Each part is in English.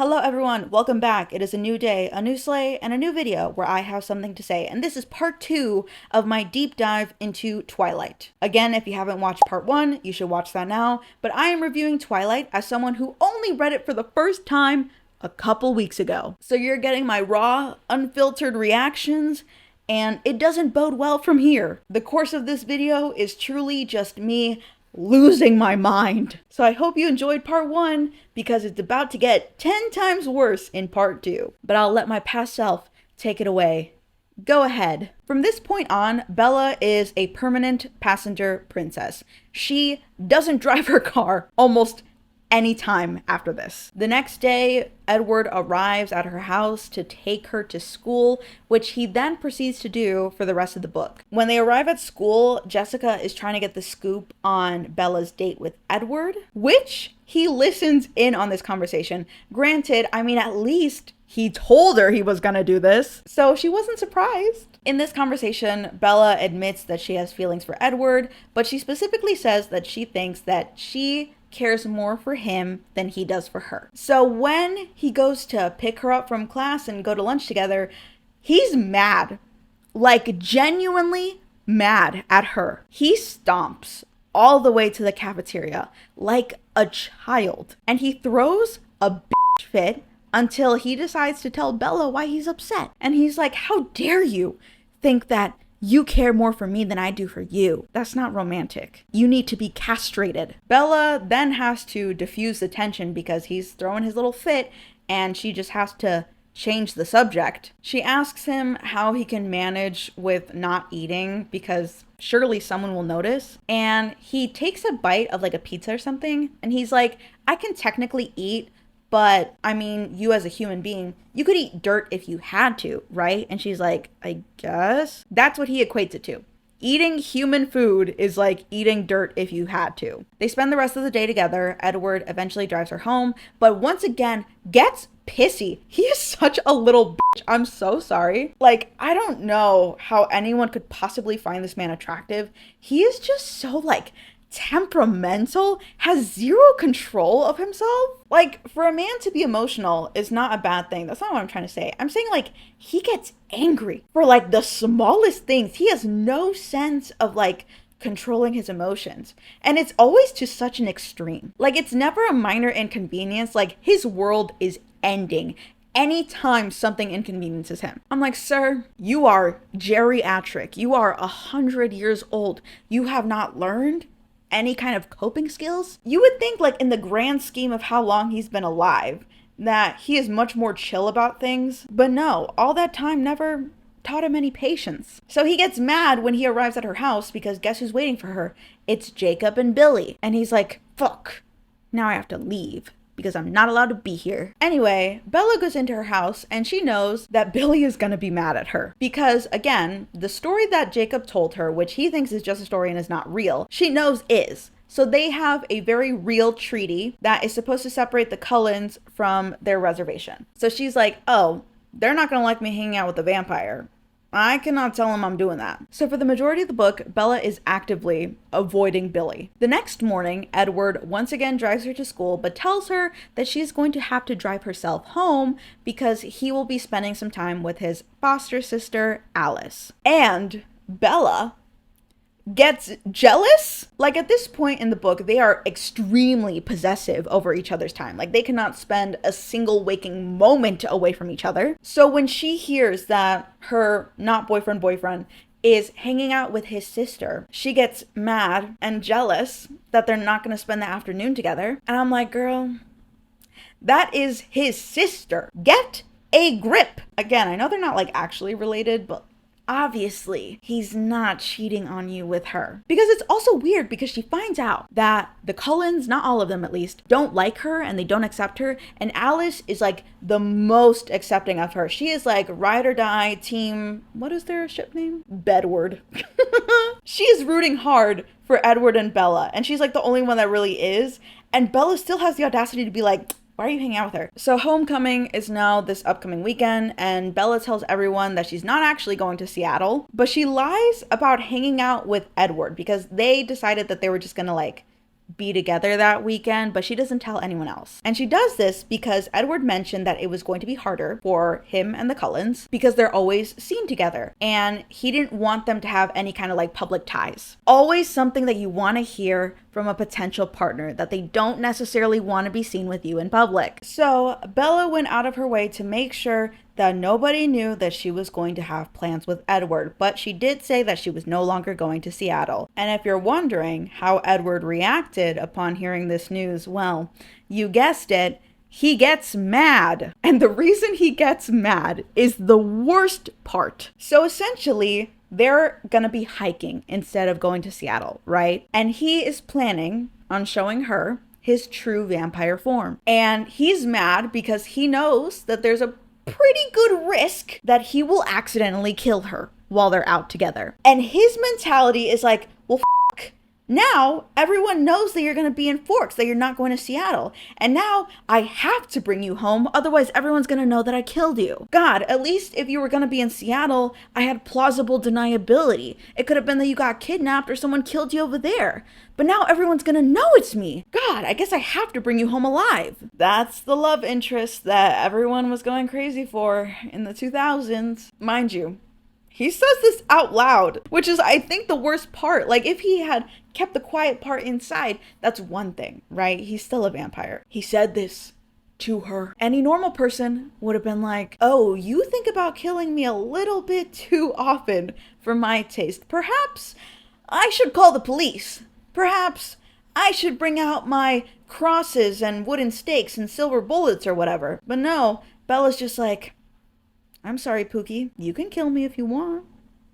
Hello everyone, welcome back. It is a new day, a new sleigh, and a new video where I have something to say. And this is part 2 of my deep dive into Twilight. Again, if you haven't watched part 1, you should watch that now. But I am reviewing Twilight as someone who only read it for the first time a couple weeks ago. So you're getting my raw, unfiltered reactions, and it doesn't bode well from here. The course of this video is truly just me losing my mind. So I hope you enjoyed part 1 because it's about to get 10 times worse in part 2. But I'll let my past self take it away. Go ahead. From this point on, Bella is a permanent passenger princess. She doesn't drive her car almost any time after this. The next day, Edward arrives at her house to take her to school, which he then proceeds to do for the rest of the book. When they arrive at school, Jessica is trying to get the scoop on Bella's date with Edward, which he listens in on this conversation. Granted, at least he told her he was gonna do this, so she wasn't surprised. In this conversation, Bella admits that she has feelings for Edward, but she specifically says that she thinks that she cares more for him than he does for her. So when he goes to pick her up from class and go to lunch together, he's mad. Like genuinely mad at her. He stomps all the way to the cafeteria like a child. And he throws a bitch fit until he decides to tell Bella why he's upset. And he's like, how dare you think that you care more for me than I do for you. That's not romantic. You need to be castrated. Bella then has to diffuse the tension because he's throwing his little fit and she just has to change the subject. She asks him how he can manage with not eating because surely someone will notice. And he takes a bite of like a pizza or something and he's like, I can technically eat, but you as a human being, you could eat dirt if you had to, right? And she's like, I guess. That's what he equates it to. Eating human food is like eating dirt if you had to. They spend the rest of the day together. Edward eventually drives her home, but once again gets pissy. He is such a little bitch. I'm so sorry. Like, I don't know how anyone could possibly find this man attractive. He is just so temperamental, has zero control of himself. Like, for a man to be emotional is not a bad thing. That's not what I'm trying to say. I'm saying he gets angry for the smallest things. He has no sense of controlling his emotions. And it's always to such an extreme. It's never a minor inconvenience. His world is ending anytime something inconveniences him. I'm like, sir, you are geriatric. You are 100 years old. You have not learned any kind of coping skills. You would think in the grand scheme of how long he's been alive that he is much more chill about things, but no, all that time never taught him any patience. So he gets mad when he arrives at her house because guess who's waiting for her? It's Jacob and Billy. And he's like, fuck, now I have to leave because I'm not allowed to be here. Anyway, Bella goes into her house and she knows that Billy is gonna be mad at her because, again, the story that Jacob told her, which he thinks is just a story and is not real, she knows is. So they have a very real treaty that is supposed to separate the Cullens from their reservation. So she's like, oh, they're not gonna like me hanging out with the vampire. I cannot tell him I'm doing that. So for the majority of the book, Bella is actively avoiding Billy. The next morning, Edward once again drives her to school, but tells her that she's going to have to drive herself home because he will be spending some time with his foster sister, Alice. And Bella gets jealous. At this point in the book, they are extremely possessive over each other's time. They cannot spend a single waking moment away from each other. So when she hears that her not boyfriend is hanging out with his sister, she gets mad and jealous that they're not going to spend the afternoon together. And I'm like, girl, that is his sister. Get a grip. Again, I know they're not actually related, but obviously, he's not cheating on you with her. Because it's also weird because she finds out that the Cullens, not all of them at least, don't like her and they don't accept her. And Alice is the most accepting of her. She is ride or die team, what is their ship name? Bedward. She is rooting hard for Edward and Bella. And she's the only one that really is. And Bella still has the audacity to be like, why are you hanging out with her? So homecoming is now this upcoming weekend and Bella tells everyone that she's not actually going to Seattle, but she lies about hanging out with Edward because they decided that they were just gonna be together that weekend, but she doesn't tell anyone else. And she does this because Edward mentioned that it was going to be harder for him and the Cullens because they're always seen together. And he didn't want them to have any kind of like public ties. Always something that you want to hear from a potential partner, that they don't necessarily want to be seen with you in public. So Bella went out of her way to make sure that nobody knew that she was going to have plans with Edward, but she did say that she was no longer going to Seattle. And if you're wondering how Edward reacted upon hearing this news, well, you guessed it, he gets mad. And the reason he gets mad is the worst part. So essentially, they're gonna be hiking instead of going to Seattle, right? And he is planning on showing her his true vampire form. And he's mad because he knows that there's a pretty good risk that he will accidentally kill her while they're out together. And his mentality is like, well, now everyone knows that you're going to be in Forks, that you're not going to Seattle. And now I have to bring you home. Otherwise, everyone's going to know that I killed you. God, at least if you were going to be in Seattle, I had plausible deniability. It could have been that you got kidnapped or someone killed you over there. But now everyone's going to know it's me. God, I guess I have to bring you home alive. That's the love interest that everyone was going crazy for in the 2000s. Mind you, he says this out loud, which is, I think, the worst part. Like, if he had kept the quiet part inside, that's one thing, right? He's still a vampire. He said this to her. Any normal person would have been like, oh, you think about killing me a little bit too often for my taste. Perhaps I should call the police. Perhaps I should bring out my crosses and wooden stakes and silver bullets or whatever. But no, Bella's just like, I'm sorry, Pookie. You can kill me if you want.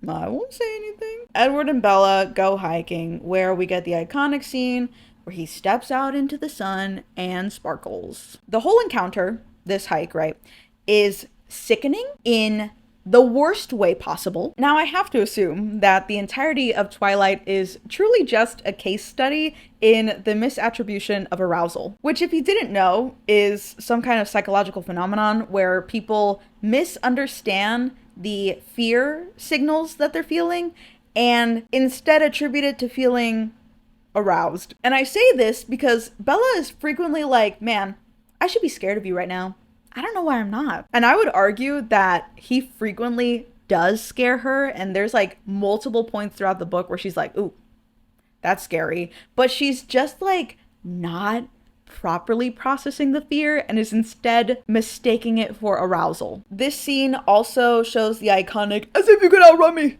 I won't say anything. Edward and Bella go hiking, where we get the iconic scene where he steps out into the sun and sparkles. The whole encounter, this hike, right, is sickening in the worst way possible. Now, I have to assume that the entirety of Twilight is truly just a case study in the misattribution of arousal, which, if you didn't know, is some kind of psychological phenomenon where people misunderstand the fear signals that they're feeling and instead attribute it to feeling aroused. And I say this because Bella is frequently like, man, I should be scared of you right now. I don't know why I'm not. And I would argue that he frequently does scare her. And there's like multiple points throughout the book where she's like, ooh, that's scary. But she's just like not properly processing the fear and is instead mistaking it for arousal. This scene also shows the iconic, as if you could outrun me,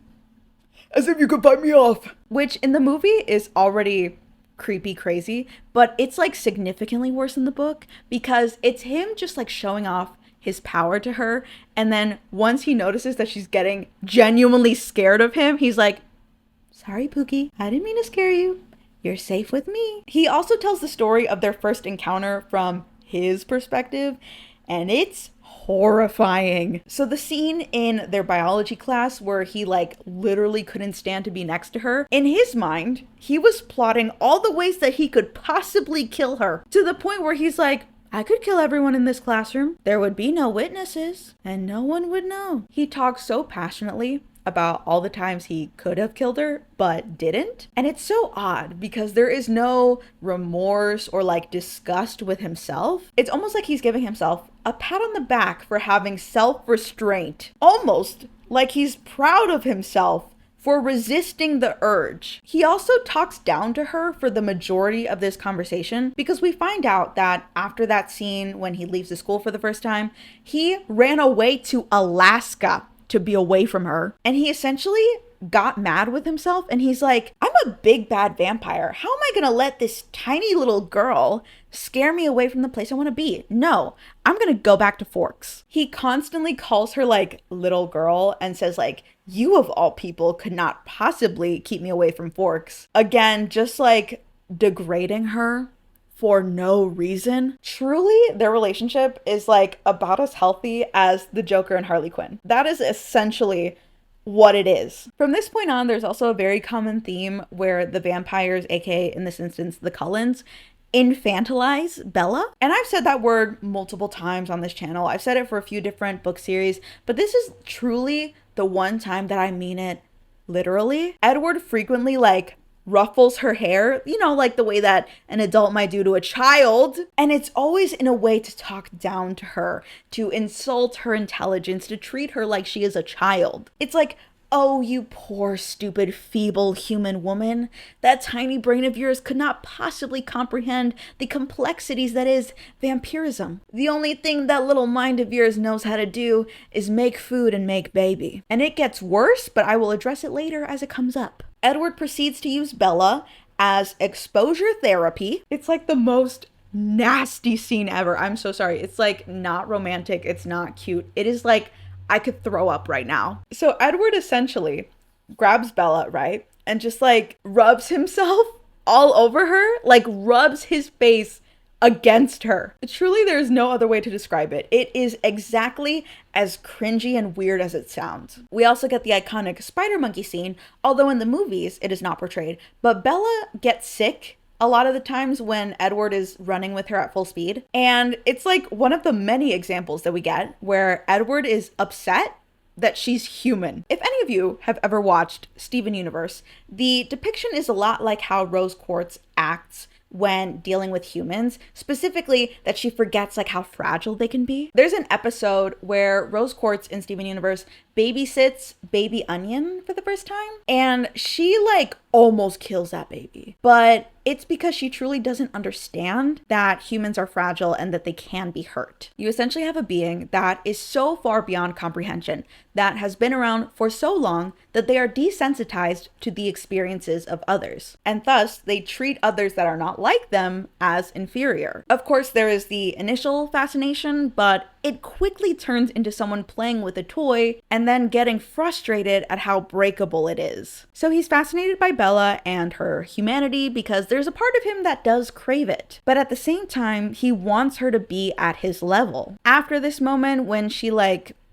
as if you could bite me off, which in the movie is already creepy crazy, but it's like significantly worse in the book because it's him just like showing off his power to her, and then once he notices that she's getting genuinely scared of him, he's like, sorry, Pookie, I didn't mean to scare you. You're safe with me. He also tells the story of their first encounter from his perspective, and it's horrifying. So the scene in their biology class where he like literally couldn't stand to be next to her, in his mind, he was plotting all the ways that he could possibly kill her, to the point where he's like, I could kill everyone in this classroom. There would be no witnesses and no one would know. He talks so passionately about all the times he could have killed her but didn't. And it's so odd because there is no remorse or like disgust with himself. It's almost like he's giving himself a pat on the back for having self-restraint. Almost like he's proud of himself for resisting the urge. He also talks down to her for the majority of this conversation because we find out that after that scene when he leaves the school for the first time, he ran away to Alaska to be away from her. And he essentially got mad with himself and he's like, I'm a big bad vampire. How am I gonna let this tiny little girl scare me away from the place I want to be? No, I'm gonna go back to Forks. He constantly calls her like little girl and says like, you of all people could not possibly keep me away from Forks. Again, just like degrading her for no reason. Truly, their relationship is like about as healthy as the Joker and Harley Quinn. That is essentially what it is. From this point on, there's also a very common theme where the vampires, aka in this instance, the Cullens, infantilize Bella. And I've said that word multiple times on this channel. I've said it for a few different book series, but this is truly the one time that I mean it literally. Edward frequently like ruffles her hair, like the way that an adult might do to a child. And it's always in a way to talk down to her, to insult her intelligence, to treat her like she is a child. It's like, oh, you poor, stupid, feeble human woman. That tiny brain of yours could not possibly comprehend the complexities that is vampirism. The only thing that little mind of yours knows how to do is make food and make baby. And it gets worse, but I will address it later as it comes up. Edward proceeds to use Bella as exposure therapy. It's like the most nasty scene ever. I'm so sorry. It's like not romantic. It's not cute. It is like, I could throw up right now. So Edward essentially grabs Bella, right? And just like rubs himself all over her, like rubs his face against her. Truly, there's no other way to describe it. It is exactly as cringy and weird as it sounds. We also get the iconic spider monkey scene, although in the movies it is not portrayed. But Bella gets sick a lot of the times when Edward is running with her at full speed. And it's like one of the many examples that we get where Edward is upset that she's human. If any of you have ever watched Steven Universe, the depiction is a lot like how Rose Quartz acts when dealing with humans, specifically that she forgets like how fragile they can be. There's an episode where Rose Quartz in Steven Universe babysits baby Onion for the first time, and she like almost kills that baby. But it's because she truly doesn't understand that humans are fragile and that they can be hurt. You essentially have a being that is so far beyond comprehension, that has been around for so long that they are desensitized to the experiences of others. And thus, they treat others that are not like them as inferior. Of course, there is the initial fascination, but it quickly turns into someone playing with a toy and then getting frustrated at how breakable it is. So he's fascinated by Bella and her humanity because there's a part of him that does crave it. But at the same time, he wants her to be at his level. After this moment when she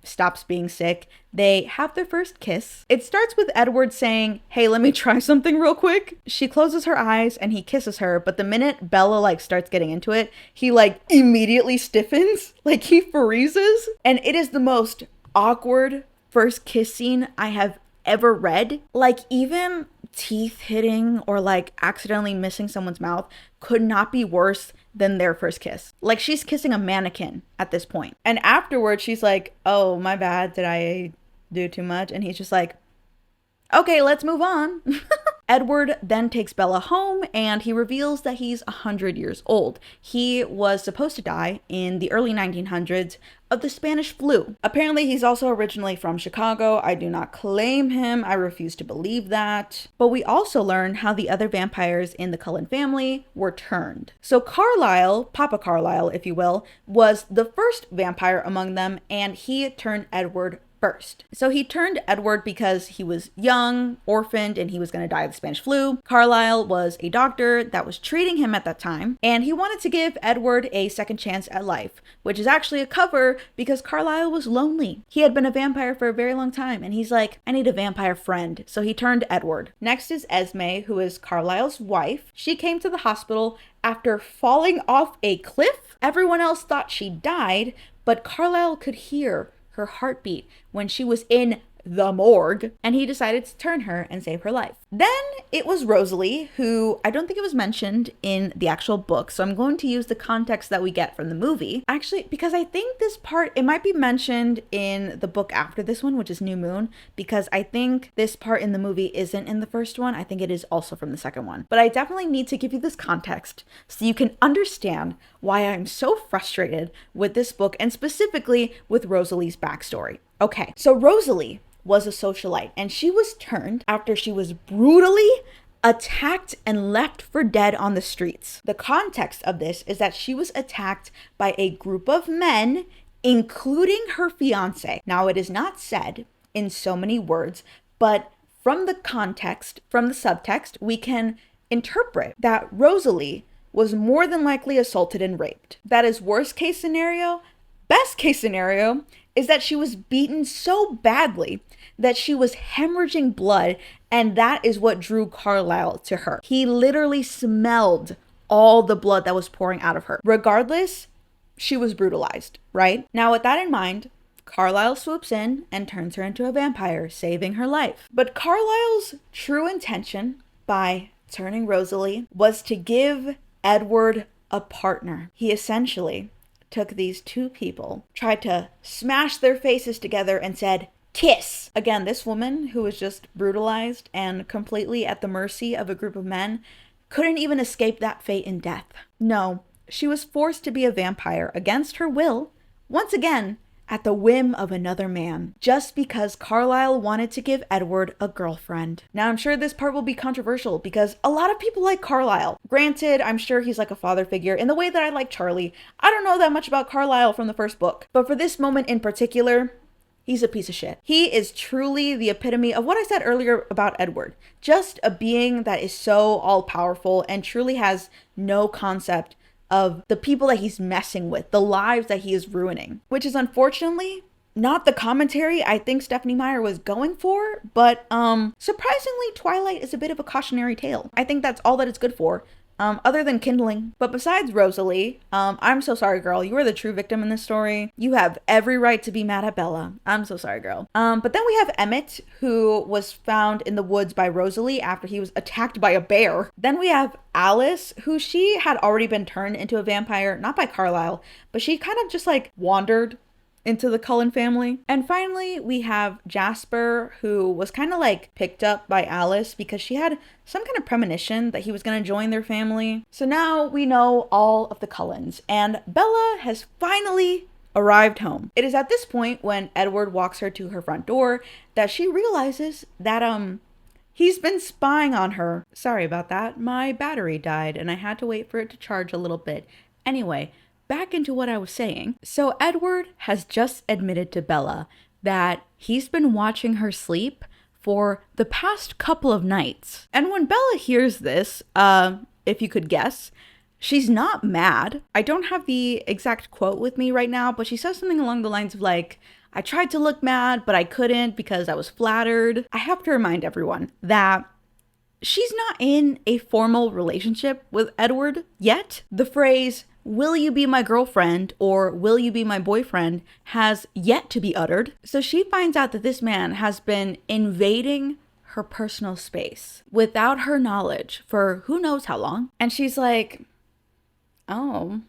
stops being sick, they have their first kiss. It starts with Edward saying, "Hey, let me try something real quick." She closes her eyes and he kisses her, but the minute Bella starts getting into it, he immediately stiffens, he freezes. And it is the most awkward first kiss scene I have ever read. Even teeth hitting or accidentally missing someone's mouth could not be worse than their first kiss. She's kissing a mannequin at this point. And afterwards she's like, "Oh, my bad, did I do too much?" And he's just like, "Okay, let's move on." Edward then takes Bella home and he reveals that he's 100 years old. He was supposed to die in the early 1900s of the Spanish flu. Apparently, he's also originally from Chicago. I do not claim him. I refuse to believe that. But we also learn how the other vampires in the Cullen family were turned. So Carlisle, Papa Carlisle, if you will, was the first vampire among them, and he turned Edward first. So he turned Edward because he was young, orphaned, and he was going to die of the Spanish flu. Carlisle was a doctor that was treating him at that time, and he wanted to give Edward a second chance at life, which is actually a cover because Carlisle was lonely. He had been a vampire for a very long time, and he's like, "I need a vampire friend." So he turned Edward. Next is Esme, who is Carlisle's wife. She came to the hospital after falling off a cliff. Everyone else thought she died, but Carlisle could hear her heartbeat when she was in the morgue, and he decided to turn her and save her life. Then it was Rosalie, who I don't think it was mentioned in the actual book, so I'm going to use the context that we get from the movie. Actually, because I think this part, it might be mentioned in the book after this one, which is New Moon, because I think this part in the movie isn't in the first one. I think it is also from the second one. But I definitely need to give you this context so you can understand why I'm so frustrated with this book, and specifically with Rosalie's backstory. Okay, so Rosalie was a socialite, and she was turned after she was brutally attacked and left for dead on the streets. The context of this is that she was attacked by a group of men, including her fiance. Now, it is not said in so many words, but from the context, from the subtext, we can interpret that Rosalie was more than likely assaulted and raped. That is worst case scenario. Best case scenario is that she was beaten so badly that she was hemorrhaging blood, and that is what drew Carlisle to her. He literally smelled all the blood that was pouring out of her. Regardless, she was brutalized, right? Now, with that in mind, Carlisle swoops in and turns her into a vampire, saving her life. But Carlisle's true intention by turning Rosalie, was to give Edward a partner. He essentially took these two people, tried to smash their faces together, and said, "Kiss." Again, this woman, who was just brutalized and completely at the mercy of a group of men, couldn't even escape that fate in death. No, she was forced to be a vampire against her will, once again, at the whim of another man, just because Carlisle wanted to give Edward a girlfriend. Now, I'm sure this part will be controversial because a lot of people like Carlisle. Granted, I'm sure he's like a father figure in the way that I like Charlie. I don't know that much about Carlisle from the first book, but for this moment in particular, he's a piece of shit. He is truly the epitome of what I said earlier about Edward. Just a being that is so all-powerful and truly has no concept of the people that he's messing with, the lives that he is ruining, which is unfortunately not the commentary I think Stephenie Meyer was going for, but surprisingly, Twilight is a bit of a cautionary tale. I think that's all that it's good for. Other than kindling. But besides Rosalie, I'm so sorry, girl. You are the true victim in this story. You have every right to be mad at Bella. I'm so sorry, girl. But then we have Emmett, who was found in the woods by Rosalie after he was attacked by a bear. Then we have Alice, who she had already been turned into a vampire, not by Carlisle, but she kind of just like wandered into the Cullen family. And finally, we have Jasper, who was kind of like picked up by Alice because she had some kind of premonition that he was going to join their family. So now we know all of the Cullens, and Bella has finally arrived home. It is at this point, when Edward walks her to her front door, that she realizes that he's been spying on her. Sorry about that. My battery died and I had to wait for it to charge a little bit. Anyway, back into what I was saying. So Edward has just admitted to Bella that he's been watching her sleep for the past couple of nights. And when Bella hears this, if you could guess, she's not mad. I don't have the exact quote with me right now, but she says something along the lines of like, "I tried to look mad, but I couldn't because I was flattered." I have to remind everyone that she's not in a formal relationship with Edward yet. The phrase, "Will you be my girlfriend?" or "Will you be my boyfriend?" has yet to be uttered. So she finds out that this man has been invading her personal space without her knowledge for who knows how long. And she's like, oh,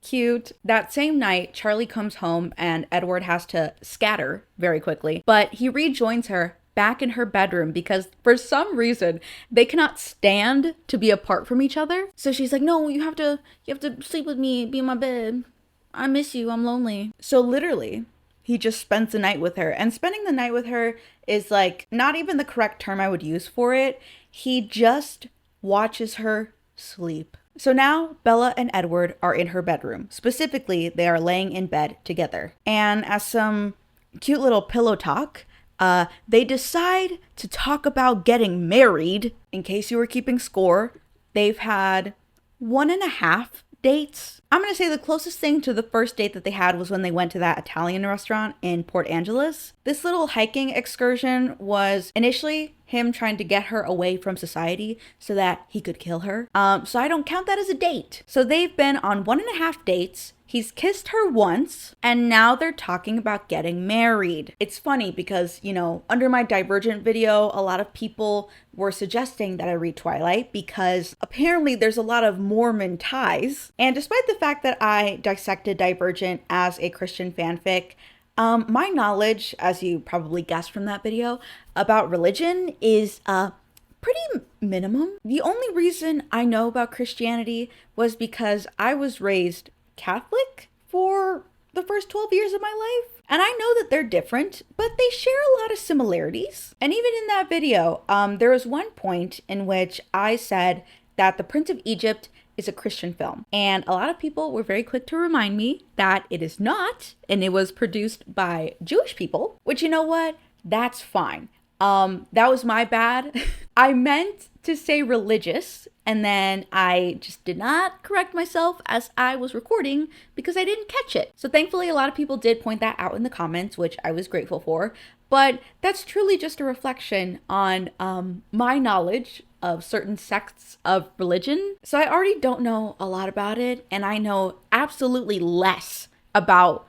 cute. That same night, Charlie comes home and Edward has to scatter very quickly, but he rejoins her back in her bedroom because for some reason they cannot stand to be apart from each other. So she's like, "No, you have to sleep with me, be in my bed. I miss you, I'm lonely." So literally, he just spends the night with her, and spending the night with her is like not even the correct term I would use for it. He just watches her sleep. So now Bella and Edward are in her bedroom. Specifically, they are laying in bed together. And as some cute little pillow talk, they decide to talk about getting married. In case you were keeping score, they've had 1.5 dates. I'm going to say the closest thing to the first date that they had was when they went to that Italian restaurant in Port Angeles. This little hiking excursion was initially him trying to get her away from society so that he could kill her. So I don't count that as a date. So they've been on 1.5 dates. He's kissed her once, and now they're talking about getting married. It's funny because, you know, under my Divergent video, a lot of people were suggesting that I read Twilight because apparently there's a lot of Mormon ties. And despite the fact that I dissected Divergent as a Christian fanfic, my knowledge, as you probably guessed from that video, about religion is pretty minimum. The only reason I know about Christianity was because I was raised Catholic for the first 12 years of my life. And I know that they're different, but they share a lot of similarities. And even in that video, there was one point in which I said that The Prince of Egypt is a Christian film. And a lot of people were very quick to remind me that it is not, and it was produced by Jewish people, which, you know what? That's fine. That was my bad. I meant to say religious, and then I just did not correct myself as I was recording because I didn't catch it. So thankfully, a lot of people did point that out in the comments, which I was grateful for. But that's truly just a reflection on my knowledge of certain sects of religion. So I already don't know a lot about it, and I know absolutely less about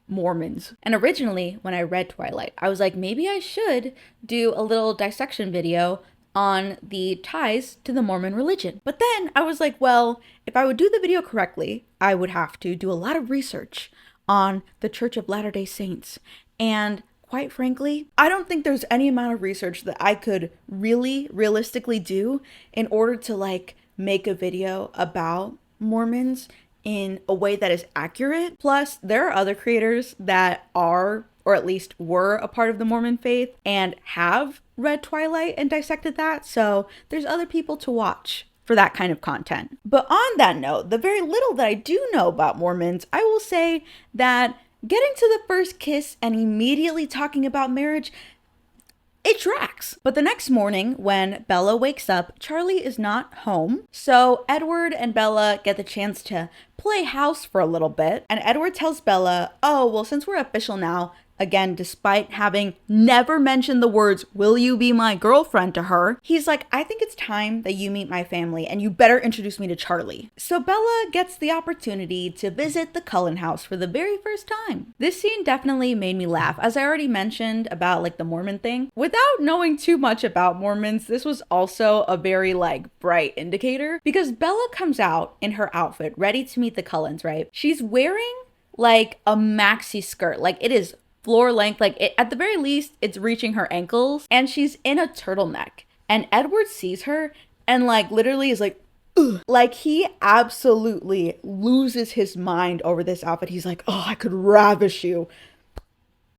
Mormons. And originally, when I read Twilight, I was like, maybe I should do a little dissection video on the ties to the Mormon religion. But then I was like, well, if I would do the video correctly, I would have to do a lot of research on the Church of Latter-day Saints. And quite frankly, I don't think there's any amount of research that I could really realistically do in order to like make a video about Mormons in a way that is accurate. Plus, there are other creators that are, or at least were, a part of the Mormon faith and have read Twilight and dissected that. So there's other people to watch for that kind of content. But on that note, the very little that I do know about Mormons, I will say that getting to the first kiss and immediately talking about marriage, it tracks. But the next morning when Bella wakes up, Charlie is not home. So Edward and Bella get the chance to play house for a little bit. And Edward tells Bella, oh, well, since we're official now, again, despite having never mentioned the words, will you be my girlfriend, to her, he's like, I think it's time that you meet my family and you better introduce me to Charlie. So Bella gets the opportunity to visit the Cullen house for the very first time. This scene definitely made me laugh. As I already mentioned about like the Mormon thing, without knowing too much about Mormons, this was also a very like bright indicator because Bella comes out in her outfit ready to meet the Cullens, right? She's wearing like a maxi skirt, like it is floor length, like it, at the very least, it's reaching her ankles, and she's in a turtleneck. And Edward sees her and like literally is like, ugh. Like he absolutely loses his mind over this outfit. He's like, oh, I could ravish you.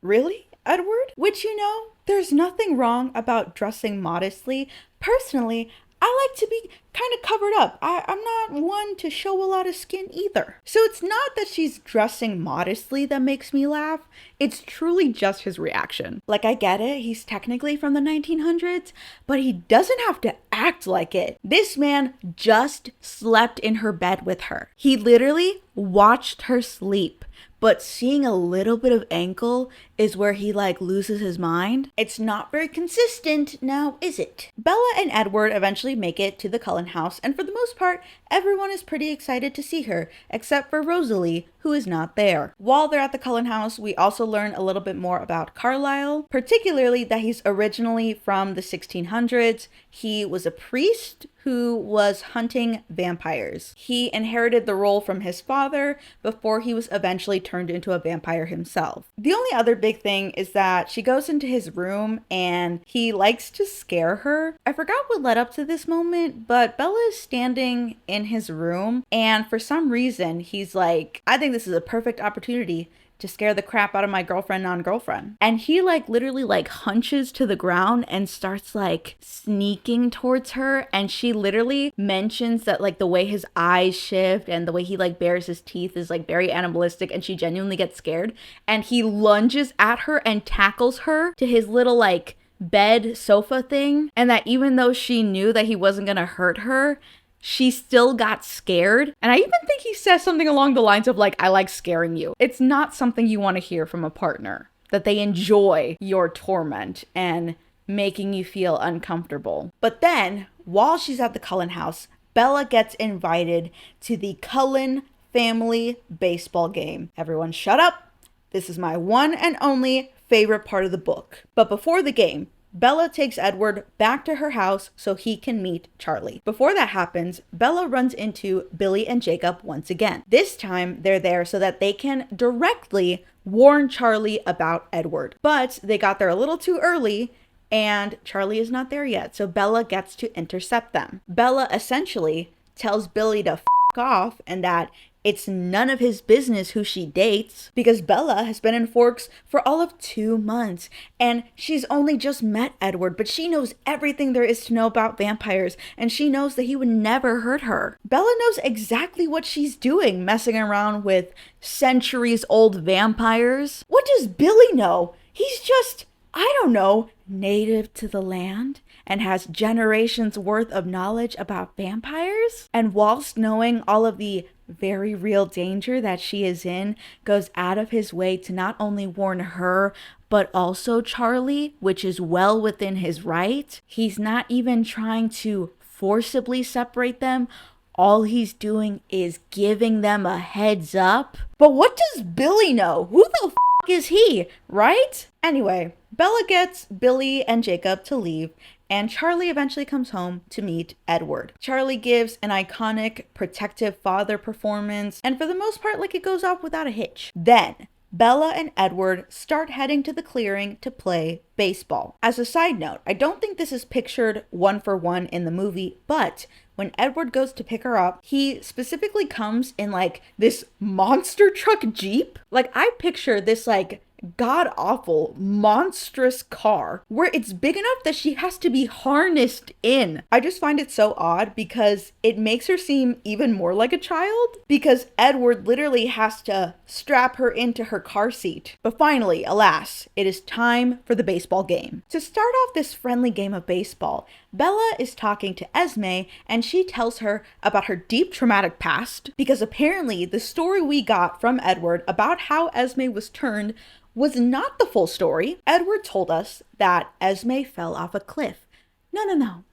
Really, Edward? Which, you know, there's nothing wrong about dressing modestly. Personally, I like to be kind of covered up. I'm not one to show a lot of skin either. So it's not that she's dressing modestly that makes me laugh. It's truly just his reaction. Like, I get it, he's technically from the 1900s, but he doesn't have to act like it. This man just slept in her bed with her. He literally watched her sleep. But seeing a little bit of ankle is where he like loses his mind. It's not very consistent now, is it? Bella and Edward eventually make it to the Cullen house, and for the most part, everyone is pretty excited to see her, except for Rosalie, who is not there. While they're at the Cullen house, we also learn a little bit more about Carlisle, particularly that he's originally from the 1600s. He was a priest who was hunting vampires. He inherited the role from his father before he was eventually turned into a vampire himself. The only other big thing is that she goes into his room and he likes to scare her. I forgot what led up to this moment, but Bella is standing in his room and for some reason he's like, I think this is a perfect opportunity to scare the crap out of my non-girlfriend. And he like literally like hunches to the ground and starts like sneaking towards her. And she literally mentions that like the way his eyes shift and the way he like bares his teeth is like very animalistic, and she genuinely gets scared. And he lunges at her and tackles her to his little like bed sofa thing. And that even though she knew that he wasn't gonna hurt her, she still got scared. And I even think he says something along the lines of like, I like scaring you. It's not something you want to hear from a partner, that they enjoy your torment and making you feel uncomfortable. But then, while she's at the Cullen house, Bella gets invited to the Cullen family baseball game. Everyone shut up. This is my one and only favorite part of the book. But before the game, Bella takes Edward back to her house so he can meet Charlie. Before that happens, Bella runs into Billy and Jacob once again. This time, they're there so that they can directly warn Charlie about Edward. But they got there a little too early, and Charlie is not there yet, so Bella gets to intercept them. Bella essentially tells Billy to f*** off and that it's none of his business who she dates, because Bella has been in Forks for all of 2 months and she's only just met Edward, but she knows everything there is to know about vampires and she knows that he would never hurt her. Bella knows exactly what she's doing, messing around with centuries-old vampires. What does Billy know? He's just, I don't know, native to the land and has generations worth of knowledge about vampires. And whilst knowing all of the very real danger that she is in, goes out of his way to not only warn her, but also Charlie, which is well within his right. He's not even trying to forcibly separate them. All he's doing is giving them a heads up. But what does Billy know? Who the f*** is he, right? Anyway, Bella gets Billy and Jacob to leave, and Charlie eventually comes home to meet Edward. Charlie gives an iconic protective father performance, and for the most part, like, it goes off without a hitch. Then Bella and Edward start heading to the clearing to play baseball. As a side note, I don't think this is pictured one for one in the movie, but when Edward goes to pick her up, he specifically comes in like this monster truck Jeep. Like, I picture this like god-awful, monstrous car where it's big enough that she has to be harnessed in. I just find it so odd because it makes her seem even more like a child, because Edward literally has to strap her into her car seat. But finally, alas, it is time for the baseball game. To start off this friendly game of baseball, Bella is talking to Esme, and she tells her about her deep traumatic past, because apparently the story we got from Edward about how Esme was turned was not the full story. Edward told us that Esme fell off a cliff. No.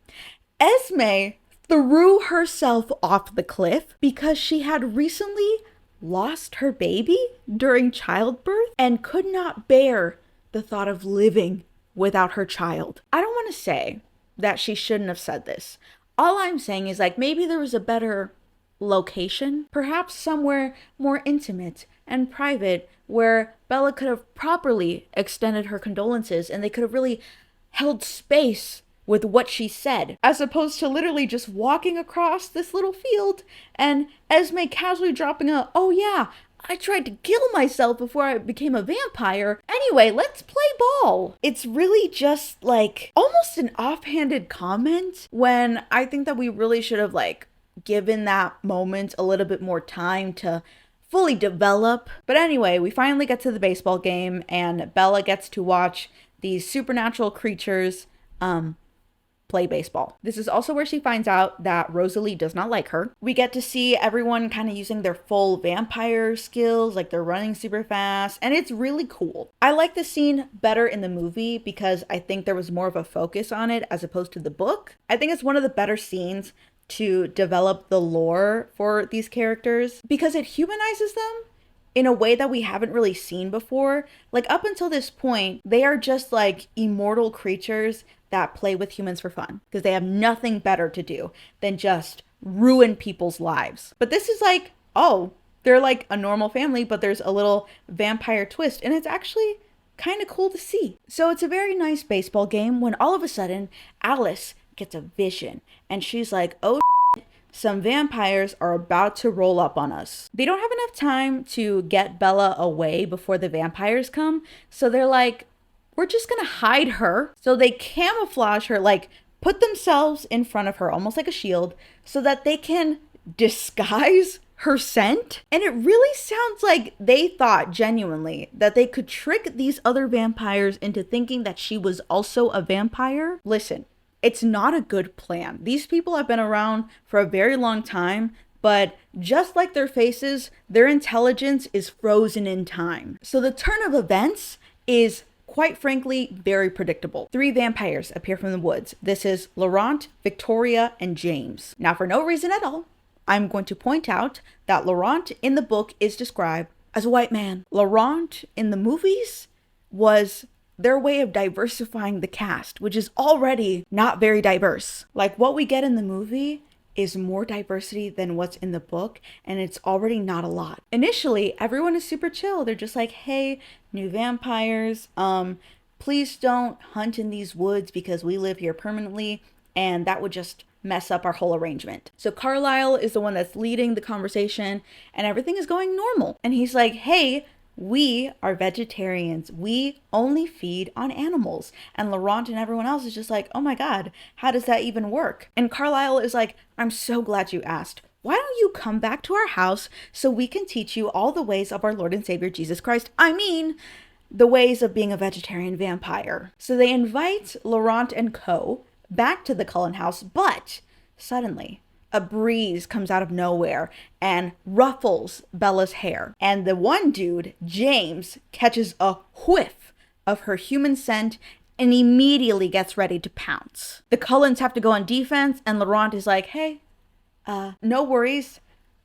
Esme threw herself off the cliff because she had recently lost her baby during childbirth and could not bear the thought of living without her child. I don't want to say that she shouldn't have said this. All I'm saying is, like, maybe there was a better location, perhaps somewhere more intimate and private, where Bella could have properly extended her condolences and they could have really held space with what she said, as opposed to literally just walking across this little field and Esme casually dropping a, "Oh yeah, I tried to kill myself before I became a vampire. Anyway, let's play ball." It's really just like almost an offhanded comment, when I think that we really should have like given that moment a little bit more time to fully develop. But anyway, we finally get to the baseball game and Bella gets to watch these supernatural creatures play baseball. This is also where she finds out that Rosalie does not like her. We get to see everyone kind of using their full vampire skills, like they're running super fast, and it's really cool. I like the scene better in the movie because I think there was more of a focus on it as opposed to the book. I think it's one of the better scenes to develop the lore for these characters because it humanizes them in a way that we haven't really seen before. Like, up until this point, they are just like immortal creatures that play with humans for fun because they have nothing better to do than just ruin people's lives. But this is like, oh, they're like a normal family, but there's a little vampire twist, and it's actually kind of cool to see. So it's a very nice baseball game when all of a sudden Alice gets a vision and she's like, oh, some vampires are about to roll up on us. They don't have enough time to get Bella away before the vampires come, so they're like, we're just gonna hide her. So they camouflage her, like put themselves in front of her almost like a shield so that they can disguise her scent. And it really sounds like they thought genuinely that they could trick these other vampires into thinking that she was also a vampire. Listen, it's not a good plan. These people have been around for a very long time, but just like their faces, their intelligence is frozen in time. So the turn of events is, quite frankly, very predictable. 3 vampires appear from the woods. This is Laurent, Victoria, and James. Now, for no reason at all, I'm going to point out that Laurent in the book is described as a white man. Laurent in the movies was their way of diversifying the cast, which is already not very diverse. Like, what we get in the movie is more diversity than what's in the book, and it's already not a lot. Initially, everyone is super chill. They're just like, hey, new vampires, please don't hunt in these woods because we live here permanently, and that would just mess up our whole arrangement. So Carlisle is the one that's leading the conversation, and everything is going normal. And he's like, hey, we are vegetarians. We only feed on animals. And Laurent and everyone else is just like, oh my God, how does that even work? And Carlisle is like, I'm so glad you asked. Why don't you come back to our house so we can teach you all the ways of our Lord and Savior Jesus Christ? I mean, the ways of being a vegetarian vampire. So they invite Laurent and co. back to the Cullen house, but suddenly a breeze comes out of nowhere and ruffles Bella's hair. And the one dude, James, catches a whiff of her human scent and immediately gets ready to pounce. The Cullens have to go on defense, and Laurent is like, hey, no worries.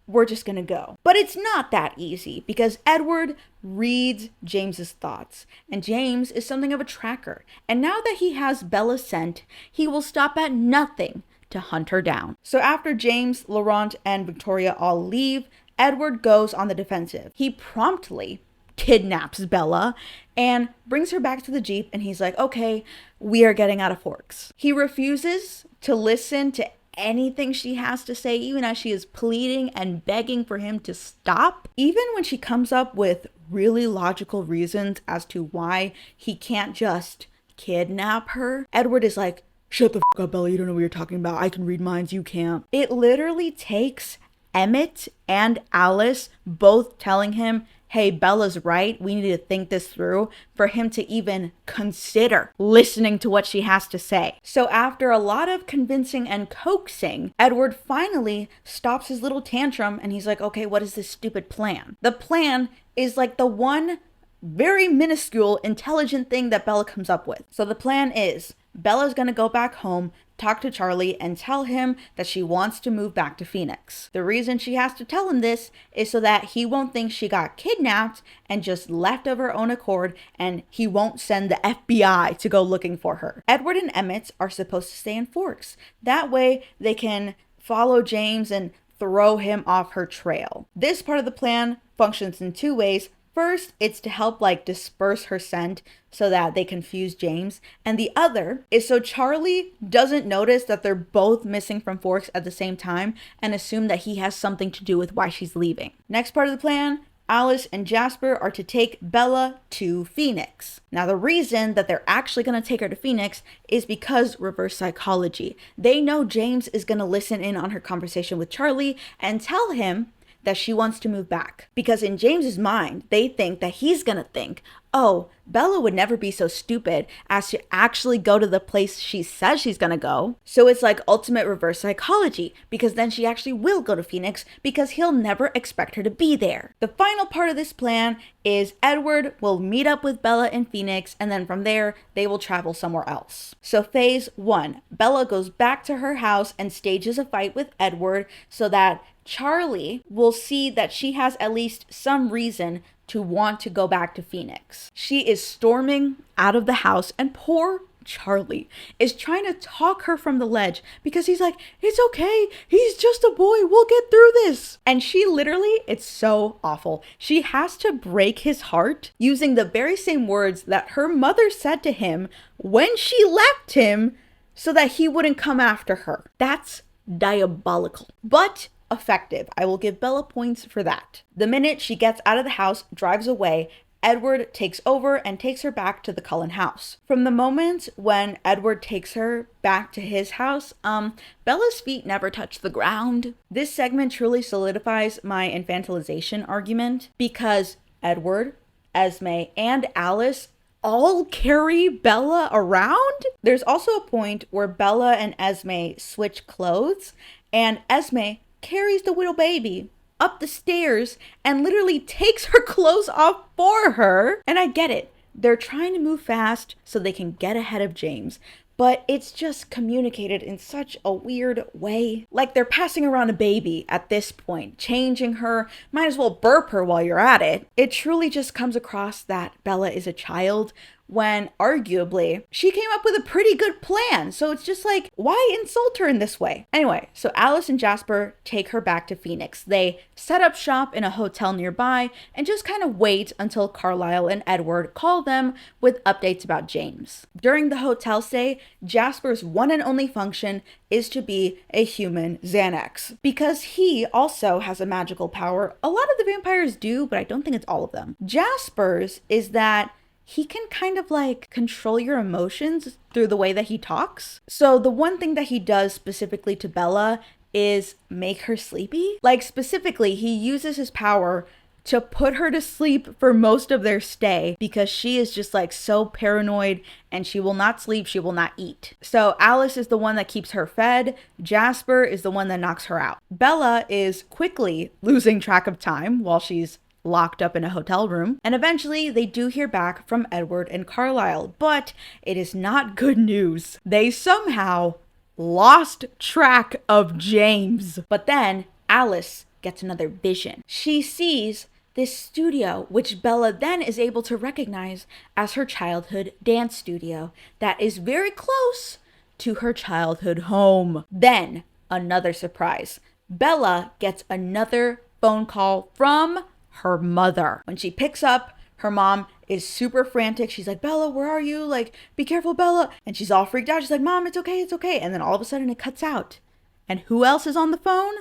we're just gonna go. But it's not that easy because Edward reads James's thoughts, and James is something of a tracker. And now that he has Bella's scent, he will stop at nothing to hunt her down. So after James, Laurent, and Victoria all leave, Edward goes on the defensive. He promptly kidnaps Bella and brings her back to the Jeep, and he's like, okay, we are getting out of Forks. He refuses to listen to anything she has to say, even as she is pleading and begging for him to stop. Even when she comes up with really logical reasons as to why he can't just kidnap her, Edward is like, shut the fuck up, Bella, you don't know what you're talking about. I can read minds, you can't. It literally takes Emmett and Alice both telling him, hey, Bella's right, we need to think this through, for him to even consider listening to what she has to say. So after a lot of convincing and coaxing, Edward finally stops his little tantrum and he's like, okay, what is this stupid plan? The plan is like the one very minuscule, intelligent thing that Bella comes up with. So the plan is, Bella's gonna go back home, talk to Charlie, and tell him that she wants to move back to Phoenix. The reason she has to tell him this is so that he won't think she got kidnapped and just left of her own accord, and he won't send the FBI to go looking for her. Edward and Emmett are supposed to stay in Forks. That way they can follow James and throw him off her trail. This part of the plan functions in two ways. First, it's to help disperse her scent so that they confuse James. And the other is so Charlie doesn't notice that they're both missing from Forks at the same time and assume that he has something to do with why she's leaving. Next part of the plan, Alice and Jasper are to take Bella to Phoenix. Now, the reason that they're actually going to take her to Phoenix is because reverse psychology. They know James is going to listen in on her conversation with Charlie and tell him that she wants to move back. Because in James's mind, they think that he's gonna think, oh, Bella would never be so stupid as to actually go to the place she says she's gonna go. So it's like ultimate reverse psychology, because then she actually will go to Phoenix because he'll never expect her to be there. The final part of this plan is Edward will meet up with Bella in Phoenix, and then from there, they will travel somewhere else. So phase 1, Bella goes back to her house and stages a fight with Edward so that Charlie will see that she has at least some reason to want to go back to Phoenix. She is storming out of the house, and poor Charlie is trying to talk her from the ledge because he's like, it's okay, he's just a boy, we'll get through this. And she literally, it's so awful, she has to break his heart using the very same words that her mother said to him when she left him so that he wouldn't come after her. That's diabolical, but effective. I will give Bella points for that. The minute she gets out of the house, drives away, Edward takes over and takes her back to the Cullen house. From the moment when Edward takes her back to his house, Bella's feet never touch the ground. This segment truly solidifies my infantilization argument because Edward, Esme, and Alice all carry Bella around. There's also a point where Bella and Esme switch clothes, and Esme carries the little baby up the stairs and literally takes her clothes off for her. And I get it. They're trying to move fast so they can get ahead of James. But it's just communicated in such a weird way. Like they're passing around a baby at this point, changing her. Might as well burp her while you're at it. It truly just comes across that Bella is a child when arguably she came up with a pretty good plan. So it's just like, why insult her in this way? Anyway, so Alice and Jasper take her back to Phoenix. They set up shop in a hotel nearby and just kind of wait until Carlisle and Edward call them with updates about James. During the hotel stay, Jasper's one and only function is to be a human Xanax because he also has a magical power. A lot of the vampires do, but I don't think it's all of them. Jasper's is that he can kind of control your emotions through the way that he talks. So the one thing that he does specifically to Bella is make her sleepy. Specifically, he uses his power to put her to sleep for most of their stay because she is just so paranoid and she will not sleep, she will not eat. So Alice is the one that keeps her fed. Jasper is the one that knocks her out. Bella is quickly losing track of time while she's locked up in a hotel room, and eventually they do hear back from Edward and Carlisle, but it is not good news. They somehow lost track of James. But then Alice gets another vision. She sees this studio, which Bella then is able to recognize as her childhood dance studio that is very close to her childhood home. Then, another surprise. Bella gets another phone call from her mother. When she picks up, her mom is super frantic. She's like, Bella, where are you? Like, be careful, Bella. And she's all freaked out. She's like, Mom, it's okay, it's okay. And then all of a sudden it cuts out. And who else is on the phone?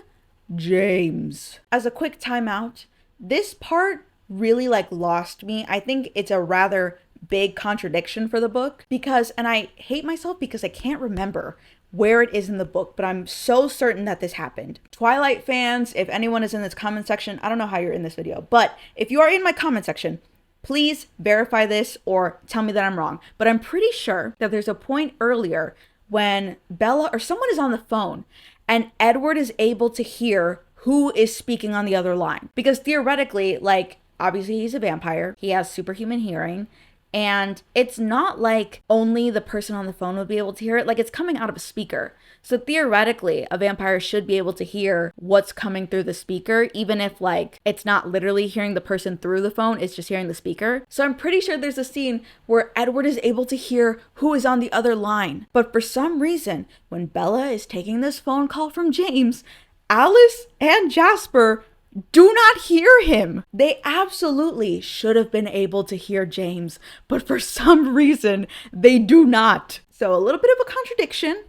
James. As a quick timeout, this part really like lost me. I think it's a rather big contradiction for the book because, and I hate myself because I can't remember where it is in the book, but I'm so certain that this happened. Twilight fans, if anyone is in this comment section, I don't know how you're in this video, but if you are in my comment section, please verify this or tell me that I'm wrong. But I'm pretty sure that there's a point earlier when Bella or someone is on the phone and Edward is able to hear who is speaking on the other line. Because theoretically, like, obviously he's a vampire. He has superhuman hearing. And it's not like only the person on the phone would be able to hear it. Like, it's coming out of a speaker. So theoretically, a vampire should be able to hear what's coming through the speaker, even if like it's not literally hearing the person through the phone, it's just hearing the speaker. So I'm pretty sure there's a scene where Edward is able to hear who is on the other line. But for some reason, when Bella is taking this phone call from James, Alice and Jasper do not hear him. They absolutely should have been able to hear James, but for some reason, they do not. So a little bit of a contradiction,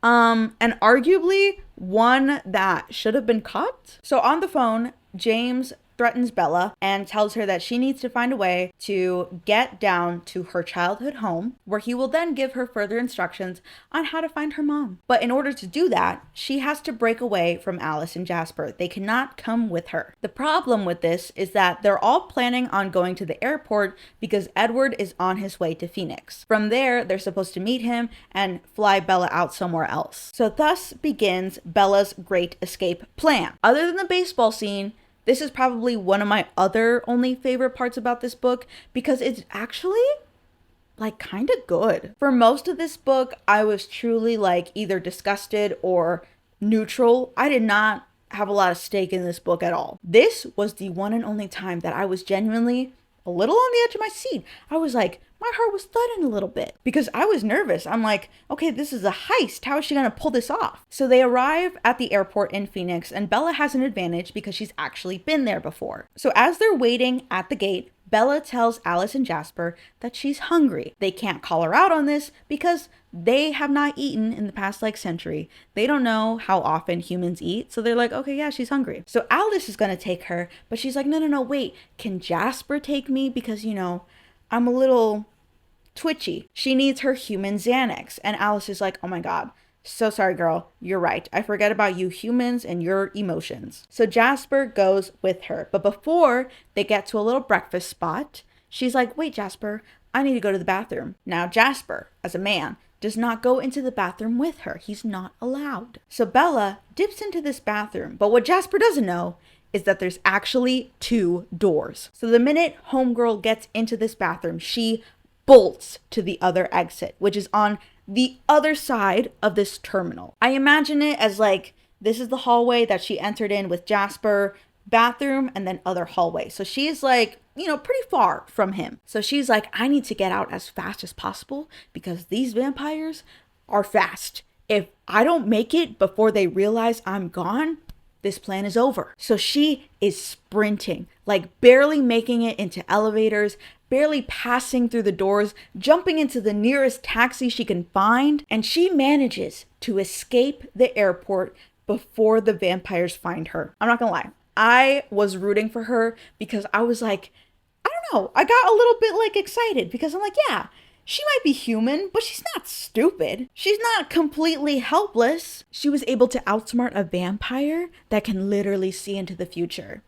and arguably one that should have been caught. So on the phone, James threatens Bella and tells her that she needs to find a way to get down to her childhood home, where he will then give her further instructions on how to find her mom. But in order to do that, she has to break away from Alice and Jasper. They cannot come with her. The problem with this is that they're all planning on going to the airport because Edward is on his way to Phoenix. From there, they're supposed to meet him and fly Bella out somewhere else. So thus begins Bella's great escape plan. Other than the baseball scene, this is probably one of my other only favorite parts about this book because it's actually like kind of good. For most of this book, I was truly like either disgusted or neutral. I did not have a lot of stake in this book at all. This was the one and only time that I was genuinely a little on the edge of my seat. I was like, my heart was thudding a little bit because I was nervous. I'm like, okay, this is a heist. How is she gonna pull this off? So they arrive at the airport in Phoenix and Bella has an advantage because she's actually been there before. So as they're waiting at the gate, Bella tells Alice and Jasper that she's hungry. They can't call her out on this because they have not eaten in the past like century. They don't know how often humans eat. So they're like, okay, yeah, she's hungry. So Alice is gonna take her, but she's like, no, wait, can Jasper take me? Because, you know, I'm a little twitchy. She needs her human Xanax. And Alice is like, oh my God, so sorry, girl. You're right. I forget about you humans and your emotions. So Jasper goes with her. But before they get to a little breakfast spot, she's like, wait, Jasper, I need to go to the bathroom. Now, Jasper, as a man, does not go into the bathroom with her. He's not allowed. So Bella dips into this bathroom. But what Jasper doesn't know is that there's actually 2 doors. So the minute homegirl gets into this bathroom, she bolts to the other exit, which is on the other side of this terminal. I imagine it as like, this is the hallway that she entered in with Jasper, bathroom, and then other hallway. So she's like, you know, pretty far from him. So she's like, I need to get out as fast as possible because these vampires are fast. If I don't make it before they realize I'm gone, this plan is over. So she is sprinting, like barely making it into elevators, barely passing through the doors, jumping into the nearest taxi she can find, and she manages to escape the airport before the vampires find her. I'm not gonna lie, I was rooting for her because I was like, I don't know, I got a little bit like excited because I'm like, yeah, she might be human, but she's not stupid. She's not completely helpless. She was able to outsmart a vampire that can literally see into the future.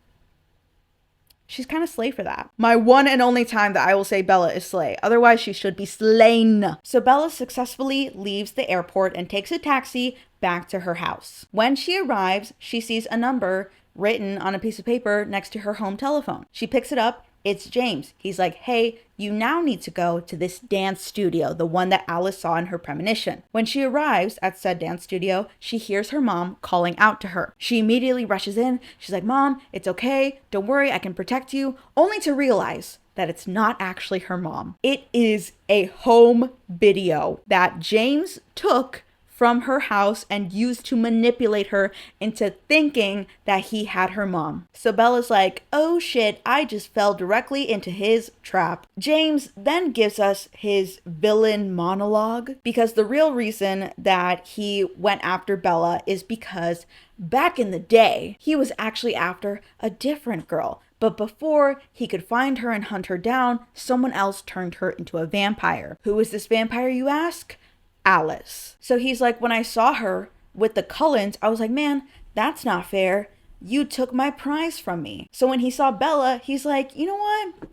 She's kind of slay for that. My one and only time that I will say Bella is slay. Otherwise, she should be slain. So Bella successfully leaves the airport and takes a taxi back to her house. When she arrives, she sees a number written on a piece of paper next to her home telephone. She picks it up it's James. He's like, hey, you now need to go to this dance studio, the one that Alice saw in her premonition. When she arrives at said dance studio, she hears her mom calling out to her. She immediately rushes in. She's like, Mom, it's okay. Don't worry, I can protect you. Only to realize that it's not actually her mom. It is a home video that James took from her house and used to manipulate her into thinking that he had her mom. So Bella's like, oh shit, I just fell directly into his trap. James then gives us his villain monologue, because the real reason that he went after Bella is because back in the day, he was actually after a different girl. But before he could find her and hunt her down, someone else turned her into a vampire. Who is this vampire, you ask? Alice. So he's like, when I saw her with the Cullens, I was like, man, that's not fair. You took my prize from me. So when he saw Bella, he's like, you know what?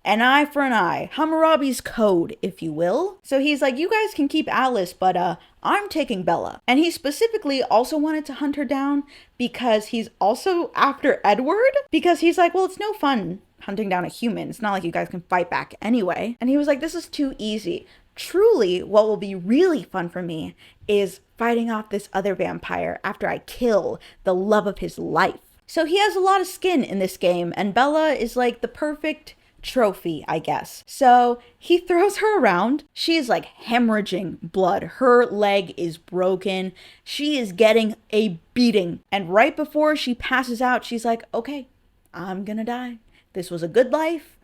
An eye for an eye. Hammurabi's code, if you will. So he's like, you guys can keep Alice, but I'm taking Bella. And he specifically also wanted to hunt her down because he's also after Edward. Because he's like, well, it's no fun hunting down a human. It's not like you guys can fight back anyway. And he was like, this is too easy. Truly, what will be really fun for me is fighting off this other vampire after I kill the love of his life. So he has a lot of skin in this game, and Bella is like the perfect trophy, I guess. So he throws her around. She is like hemorrhaging blood. Her leg is broken. She is getting a beating. And right before she passes out, she's like, okay, I'm gonna die. This was a good life.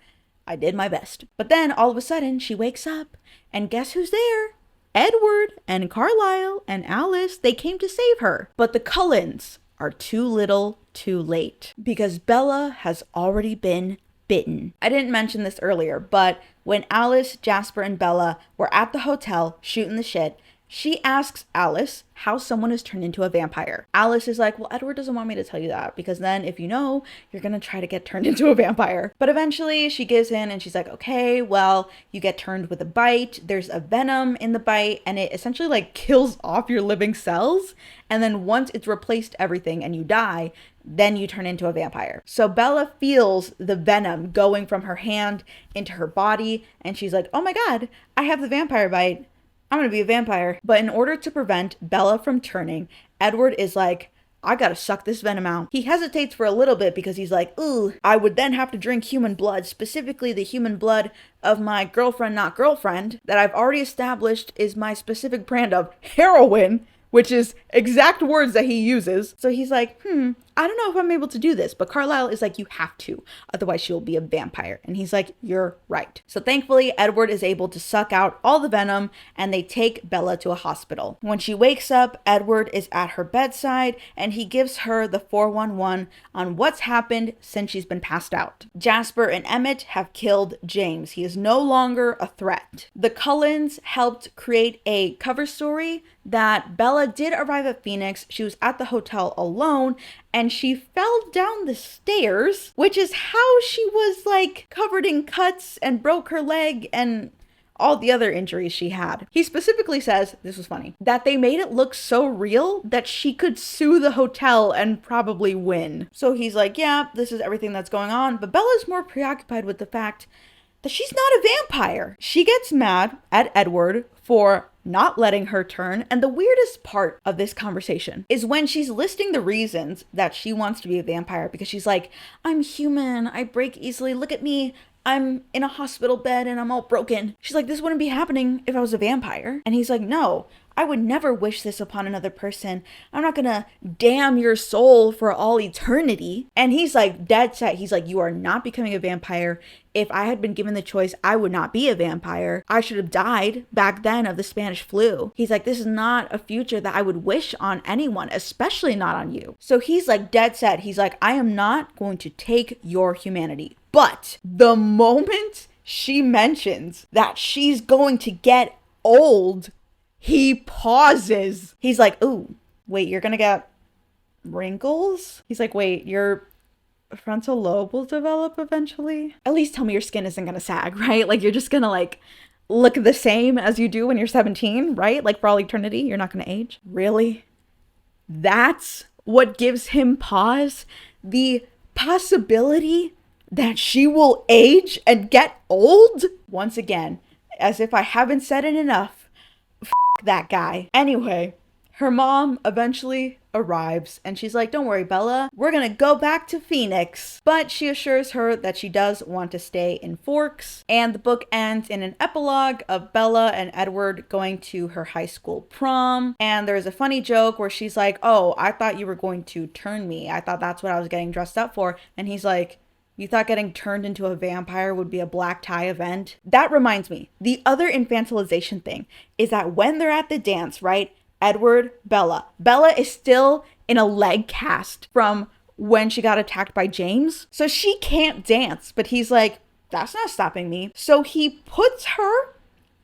I did my best. But then all of a sudden she wakes up, and guess who's there? Edward and Carlisle and Alice. They came to save her. But the Cullens are too little too late, because Bella has already been bitten. I didn't mention this earlier, but when Alice, Jasper, and Bella were at the hotel shooting the shit, she asks Alice how someone is turned into a vampire. Alice is like, well, Edward doesn't want me to tell you that, because then if you know, you're gonna try to get turned into a vampire. But eventually she gives in and she's like, okay, well, you get turned with a bite. There's a venom in the bite, and it essentially like kills off your living cells. And then once it's replaced everything and you die, then you turn into a vampire. So Bella feels the venom going from her hand into her body, and she's like, oh my God, I have the vampire bite. I'm gonna be a vampire. But in order to prevent Bella from turning, Edward is like, I gotta suck this venom out. He hesitates for a little bit because he's like, ooh, I would then have to drink human blood, specifically the human blood of my girlfriend, not girlfriend, that I've already established is my specific brand of heroin, which is exact words that he uses. So he's like, I don't know if I'm able to do this. But Carlisle is like, you have to, otherwise she will be a vampire. And he's like, you're right. So thankfully, Edward is able to suck out all the venom, and they take Bella to a hospital. When she wakes up, Edward is at her bedside, and he gives her the 411 on what's happened since she's been passed out. Jasper and Emmett have killed James. He is no longer a threat. The Cullens helped create a cover story that Bella did arrive at Phoenix. She was at the hotel alone, and she fell down the stairs, which is how she was like covered in cuts and broke her leg and all the other injuries she had. He specifically says, this was funny, that they made it look so real that she could sue the hotel and probably win. So he's like, yeah, this is everything that's going on. But Bella's more preoccupied with the fact that she's not a vampire. She gets mad at Edward for not letting her turn. And the weirdest part of this conversation is when she's listing the reasons that she wants to be a vampire, because she's like, I'm human, I break easily, look at me, I'm in a hospital bed and I'm all broken. She's like, this wouldn't be happening if I was a vampire. And he's like, no, I would never wish this upon another person. I'm not gonna damn your soul for all eternity. And he's like dead set. He's like, you are not becoming a vampire. If I had been given the choice, I would not be a vampire. I should have died back then of the Spanish flu. He's like, this is not a future that I would wish on anyone, especially not on you. So he's like dead set. He's like, I am not going to take your humanity. But the moment she mentions that she's going to get old, he pauses. He's like, ooh, wait, you're gonna get wrinkles? He's like, wait, your frontal lobe will develop eventually? At least tell me your skin isn't gonna sag, right? Like, you're just gonna like look the same as you do when you're 17, right? Like for all eternity, you're not gonna age. Really? That's what gives him pause? The possibility that she will age and get old? Once again, as if I haven't said it enough, that guy. Anyway, her mom eventually arrives and she's like, don't worry, Bella, we're gonna go back to Phoenix. But she assures her that she does want to stay in Forks. And the book ends in an epilogue of Bella and Edward going to her high school prom. And there's a funny joke where she's like, oh, I thought you were going to turn me. I thought that's what I was getting dressed up for. And he's like, you thought getting turned into a vampire would be a black tie event? That reminds me, the other infantilization thing is that when they're at the dance, right? Edward, Bella is still in a leg cast from when she got attacked by James. So she can't dance, but he's like, that's not stopping me. So he puts her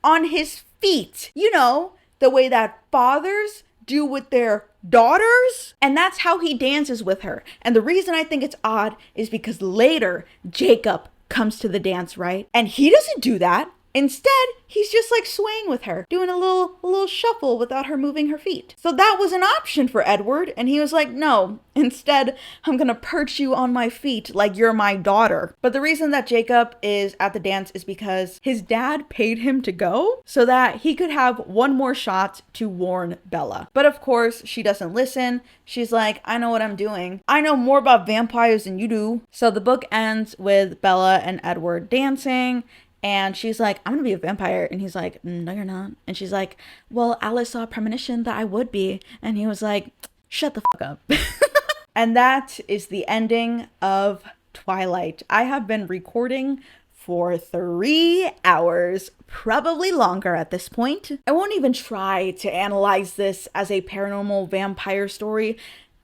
on his feet. You know, the way that fathers do with their daughters. And that's how he dances with her. And the reason I think it's odd is because later Jacob comes to the dance, right? And he doesn't do that. Instead, he's just like swaying with her, doing a little shuffle without her moving her feet. So that was an option for Edward. And he was like, no, instead, I'm going to perch you on my feet like you're my daughter. But the reason that Jacob is at the dance is because his dad paid him to go so that he could have one more shot to warn Bella. But of course, she doesn't listen. She's like, I know what I'm doing. I know more about vampires than you do. So the book ends with Bella and Edward dancing. And she's like, I'm gonna be a vampire. And he's like, no, you're not. And she's like, well, Alice saw a premonition that I would be. And he was like, shut the fuck up. And that is the ending of Twilight. I have been recording for 3 hours, probably longer at this point. I won't even try to analyze this as a paranormal vampire story.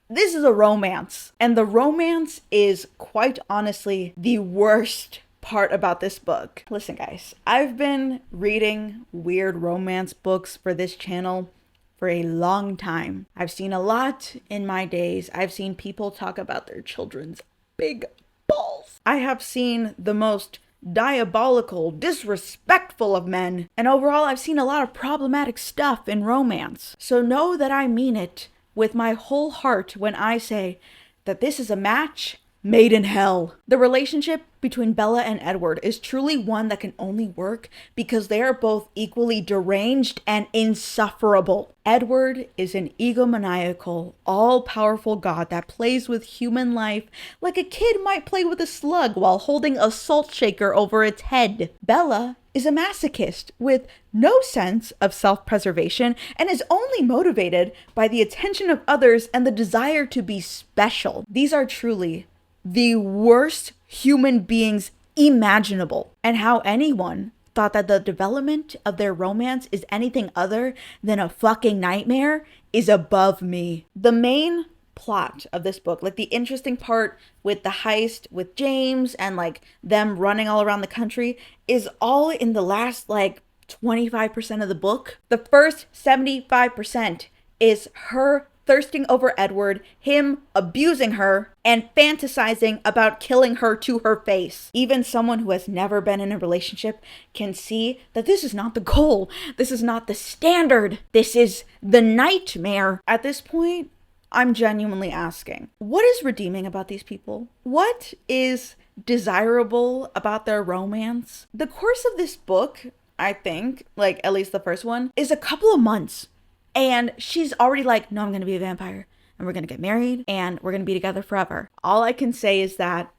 This is a romance. And the romance is quite honestly the worst part about this book. Listen, guys, I've been reading weird romance books for this channel for a long time. I've seen a lot in my days. I've seen people talk about their children's big balls. I have seen the most diabolical, disrespectful of men. And overall, I've seen a lot of problematic stuff in romance. So know that I mean it with my whole heart when I say that this is a match made in hell. The relationship between Bella and Edward is truly one that can only work because they are both equally deranged and insufferable. Edward is an egomaniacal, all-powerful god that plays with human life like a kid might play with a slug while holding a salt shaker over its head. Bella is a masochist with no sense of self-preservation and is only motivated by the attention of others and the desire to be special. These are truly the worst human beings imaginable. And how anyone thought that the development of their romance is anything other than a fucking nightmare is above me. The main plot of this book, like the interesting part with the heist with James and like them running all around the country, is all in the last like 25% of the book. The first 75% is her thirsting over Edward, him abusing her, and fantasizing about killing her to her face. Even someone who has never been in a relationship can see that this is not the goal. This is not the standard. This is the nightmare. At this point, I'm genuinely asking, what is redeeming about these people? What is desirable about their romance? The course of this book, I think, like at least the first one, is a couple of months. And she's already like, no, I'm going to be a vampire and we're going to get married and we're going to be together forever. All I can say is that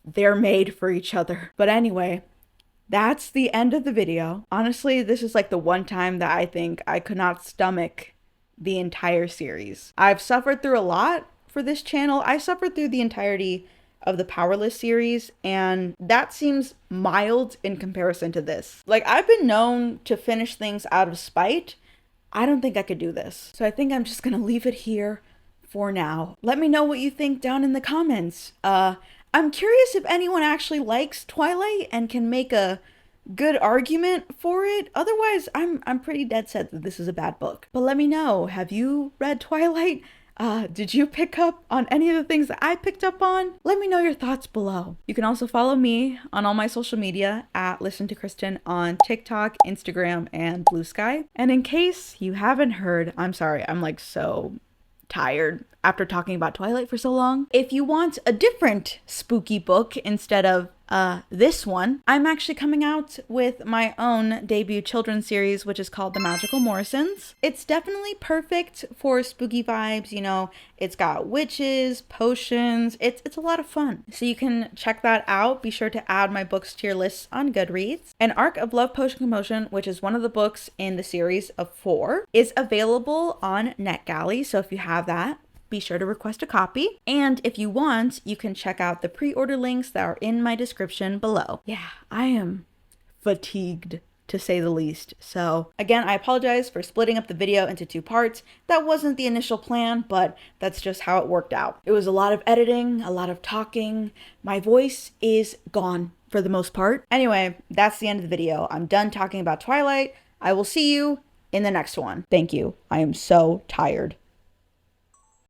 they're made for each other. But anyway, that's the end of the video. Honestly, this is like the one time that I think I could not stomach the entire series. I've suffered through a lot for this channel. I suffered through the entirety of the Powerless series, and that seems mild in comparison to this. Like, I've been known to finish things out of spite. I don't think I could do this. So I think I'm just gonna leave it here for now. Let me know what you think down in the comments. I'm curious if anyone actually likes Twilight and can make a good argument for it. Otherwise, I'm pretty dead set that this is a bad book. But let me know, have you read Twilight? Did you pick up on any of the things that I picked up on? Let me know your thoughts below. You can also follow me on all my social media at Listen to Kristen on TikTok, Instagram, and BlueSky. And in case you haven't heard, I'm sorry, I'm like so tired. after talking about Twilight for so long. If you want a different spooky book instead of this one, I'm actually coming out with my own debut children's series, which is called The Magical Morrisons. It's definitely perfect for spooky vibes, you know, it's got witches, potions, it's a lot of fun. So you can check that out. Be sure to add my books to your list on Goodreads. An Arc of Love Potion Commotion, which is one of the books in the series of 4, is available on NetGalley. So if you have that, be sure to request a copy. And if you want, you can check out the pre-order links that are in my description below. Yeah, I am fatigued, to say the least. So again, I apologize for splitting up the video into 2 parts. That wasn't the initial plan, but that's just how it worked out. It was a lot of editing, a lot of talking. My voice is gone for the most part. Anyway, that's the end of the video. I'm done talking about Twilight. I will see you in the next one. Thank you. I am so tired.